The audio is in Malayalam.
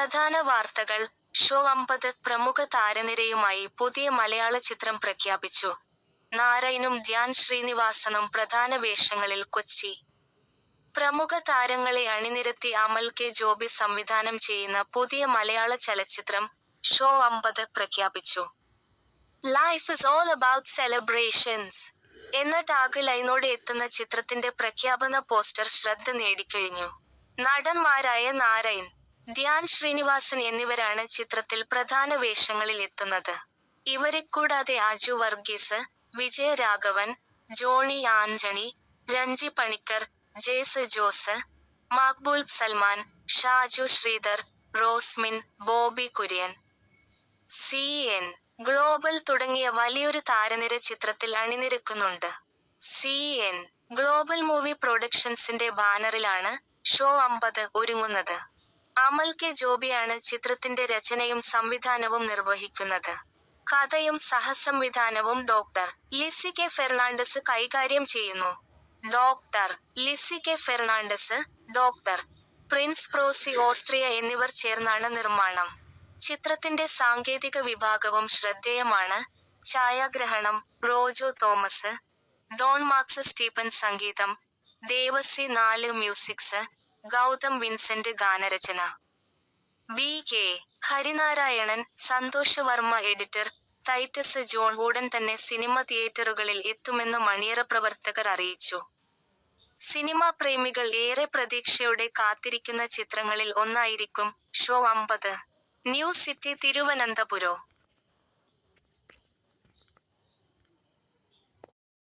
പ്രധാന വാർത്തകൾ. ഷോ 50 പ്രമുഖ താരനിരയുമായി പുതിയ മലയാള ചിത്രം പ്രഖ്യാപിച്ചു. നാരായണും ധ്യാൻ ശ്രീനിവാസനും പ്രധാന വേഷങ്ങളിൽ കൊച്ചി. പ്രമുഖ താരങ്ങളെ അണിനിരത്തി അമൽ കെ ജോബി സംവിധാനം ചെയ്യുന്ന പുതിയ മലയാള ചലച്ചിത്രം ഷോ 50 പ്രഖ്യാപിച്ചു. Life is all about celebrations എന്ന ടാഗ് ലൈനോടെ എത്തുന്ന ചിത്രത്തിന്റെ പ്രഖ്യാപന പോസ്റ്റർ ശ്രദ്ധ നേടിക്കഴിഞ്ഞു. നടന്മാരായ നാരായൺ, ധ്യാൻ ശ്രീനിവാസൻ എന്നിവരാണ് ചിത്രത്തിൽ പ്രധാന വേഷങ്ങളിൽ എത്തുന്നത്. ഇവരെ കൂടാതെ അജു വർഗീസ്, വിജയരാഘവൻ, ജോണി ആന്റണി, രഞ്ജി പണിക്കർ, ജേസ് ജോസ്, മക്ബൂൽ സൽമാൻ, ഷാജു ശ്രീധർ, റോസ്മിൻ, ബോബി കുര്യൻ, സി.എൻ. ഗ്ലോബൽ തുടങ്ങിയ വലിയൊരു താരനിര ചിത്രത്തിൽ അണിനിരക്കുന്നുണ്ട്. സി.എൻ. ഗ്ലോബൽ മൂവി പ്രൊഡക്ഷൻസിന്റെ ബാനറിലാണ് ഷോ 50 ഒരുങ്ങുന്നത്. അമൽ കെ ജോബിയാണ് ചിത്രത്തിന്റെ രചനയും സംവിധാനവും നിർവഹിക്കുന്നത്. കഥയും സഹസംവിധാനവും ഡോക്ടർ ലിസി കെ ഫെർണാണ്ടസ് കൈകാര്യം ചെയ്യുന്നു. Doctor Lissy K Fernandez, doctor Prince Prosy Austria എന്നിവർ ചേർന്നാണ് നിർമ്മാണം. ചിത്രത്തിന്റെ സാങ്കേതിക വിഭാഗവും ശ്രദ്ധേയമാണ്. ഛായാഗ്രഹണം റോജോ തോമസ്, ഡോൺ മാക്സ് സ്റ്റീപ്പൻ സംഗീതം, ദേവസി 4 മ്യൂസിക്സ്, ഗൗതം വിൻസെന്റ് ഗാനരചന. V. K. Harinarayanan, Santhosh Varma editor. Titus John ഉടൻ തന്നെ സിനിമ തിയേറ്ററുകളിൽ എത്തുമെന്ന് മണിയറ പ്രവർത്തകർ അറിയിച്ചു. സിനിമാ പ്രേമികൾ ഏറെ പ്രതീക്ഷയോടെ കാത്തിരിക്കുന്ന ചിത്രങ്ങളിൽ ഒന്നായിരിക്കും ഷോ 50. News city Thiruvananthapuram.